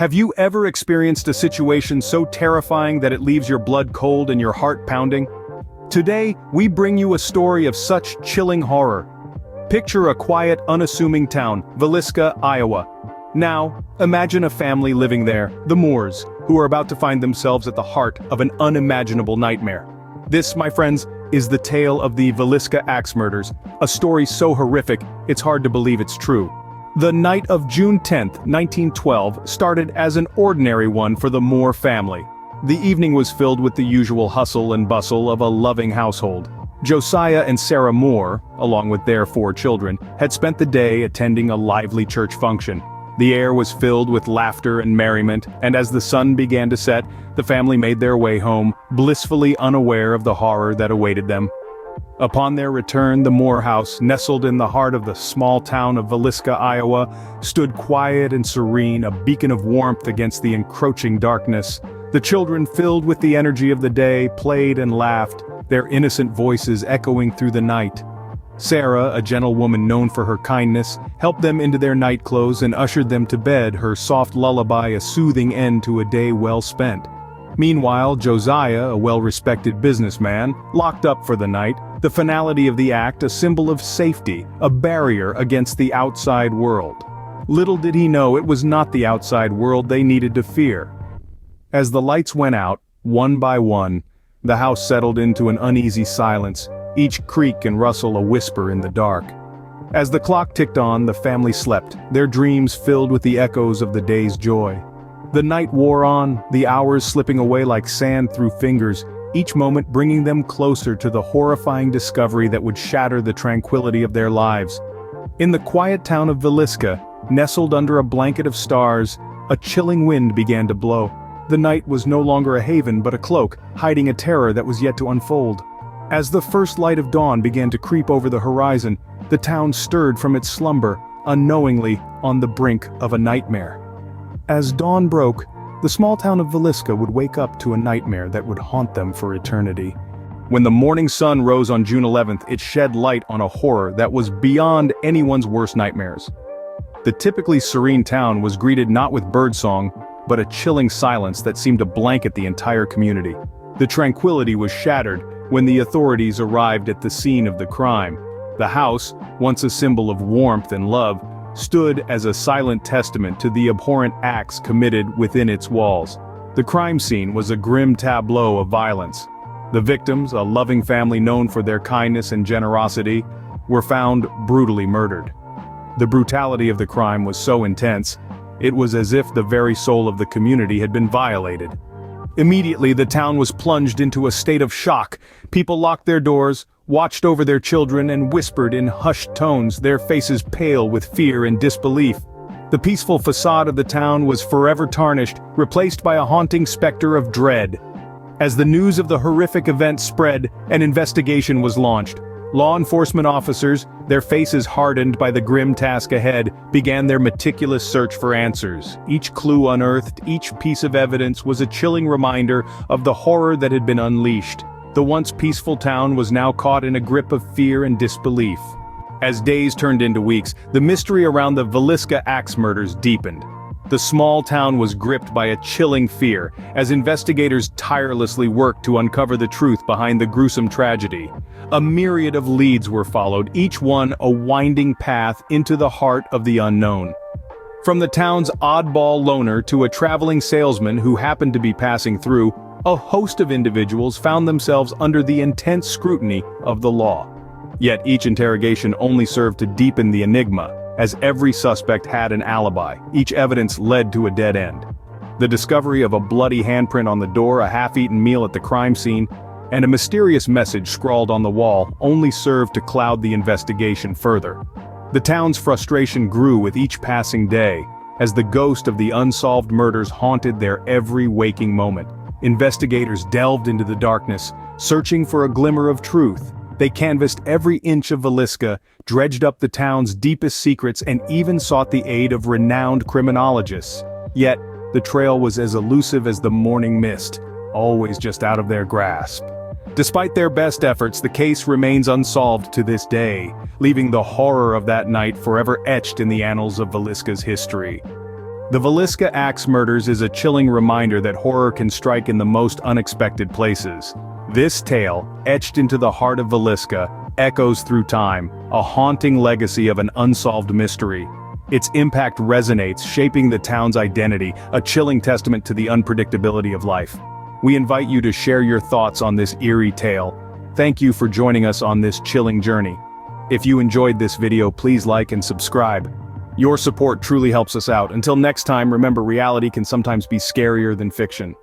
Have you ever experienced a situation so terrifying that it leaves your blood cold and your heart pounding? Today, we bring you a story of such chilling horror. Picture a quiet, unassuming town, Villisca, Iowa. Now, imagine a family living there, the Moores, who are about to find themselves at the heart of an unimaginable nightmare. This, my friends, is the tale of the Villisca Ax Murders, a story so horrific, it's hard to believe it's true. The night of June 10, 1912, started as an ordinary one for the Moore family. The evening was filled with the usual hustle and bustle of a loving household. Josiah and Sarah Moore, along with their 4 children, had spent the day attending a lively church function. The air was filled with laughter and merriment, and as the sun began to set, the family made their way home, blissfully unaware of the horror that awaited them. Upon their return, the Moore house, nestled in the heart of the small town of Villisca, Iowa, stood quiet and serene, a beacon of warmth against the encroaching darkness. The children, filled with the energy of the day, played and laughed, their innocent voices echoing through the night. Sarah, a gentlewoman known for her kindness, helped them into their nightclothes and ushered them to bed, her soft lullaby a soothing end to a day well spent. Meanwhile, Josiah, a well-respected businessman, locked up for the night, the finality of the act a symbol of safety, a barrier against the outside world. Little did he know it was not the outside world they needed to fear. As the lights went out, one by one, the house settled into an uneasy silence, each creak and rustle a whisper in the dark. As the clock ticked on, the family slept, their dreams filled with the echoes of the day's joy. The night wore on, the hours slipping away like sand through fingers, each moment bringing them closer to the horrifying discovery that would shatter the tranquility of their lives. In the quiet town of Villisca, nestled under a blanket of stars, a chilling wind began to blow. The night was no longer a haven but a cloak, hiding a terror that was yet to unfold. As the first light of dawn began to creep over the horizon, the town stirred from its slumber, unknowingly on the brink of a nightmare. As dawn broke, the small town of Villisca would wake up to a nightmare that would haunt them for eternity. When the morning sun rose on June 11th, it shed light on a horror that was beyond anyone's worst nightmares. The typically serene town was greeted not with birdsong, but a chilling silence that seemed to blanket the entire community. The tranquility was shattered when the authorities arrived at the scene of the crime. The house, once a symbol of warmth and love, stood as a silent testament to the abhorrent acts committed within its walls. The crime scene was a grim tableau of violence. The victims, a loving family known for their kindness and generosity, were found brutally murdered. The brutality of the crime was so intense, it was as if the very soul of the community had been violated. Immediately, the town was plunged into a state of shock. People locked their doors, watched over their children, and whispered in hushed tones, their faces pale with fear and disbelief. The peaceful facade of the town was forever tarnished, replaced by a haunting specter of dread. As the news of the horrific event spread, an investigation was launched. Law enforcement officers, their faces hardened by the grim task ahead, began their meticulous search for answers. Each clue unearthed, each piece of evidence was a chilling reminder of the horror that had been unleashed. The once peaceful town was now caught in a grip of fear and disbelief. As days turned into weeks, the mystery around the Villisca Ax Murders deepened. The small town was gripped by a chilling fear, as investigators tirelessly worked to uncover the truth behind the gruesome tragedy. A myriad of leads were followed, each one a winding path into the heart of the unknown. From the town's oddball loner to a traveling salesman who happened to be passing through, a host of individuals found themselves under the intense scrutiny of the law. Yet each interrogation only served to deepen the enigma, as every suspect had an alibi. Each evidence led to a dead end. The discovery of a bloody handprint on the door, a half-eaten meal at the crime scene, and a mysterious message scrawled on the wall only served to cloud the investigation further. The town's frustration grew with each passing day, as the ghost of the unsolved murders haunted their every waking moment. Investigators delved into the darkness, searching for a glimmer of truth. They canvassed every inch of Villisca, dredged up the town's deepest secrets, and even sought the aid of renowned criminologists. Yet, the trail was as elusive as the morning mist, always just out of their grasp. Despite their best efforts, the case remains unsolved to this day, leaving the horror of that night forever etched in the annals of Villisca's history. The Villisca Ax Murders is a chilling reminder that horror can strike in the most unexpected places. This tale, etched into the heart of Villisca, echoes through time, a haunting legacy of an unsolved mystery. Its impact resonates, shaping the town's identity, a chilling testament to the unpredictability of life. We invite you to share your thoughts on this eerie tale. Thank you for joining us on this chilling journey. If you enjoyed this video, please like and subscribe. Your support truly helps us out. Until next time, remember, reality can sometimes be scarier than fiction.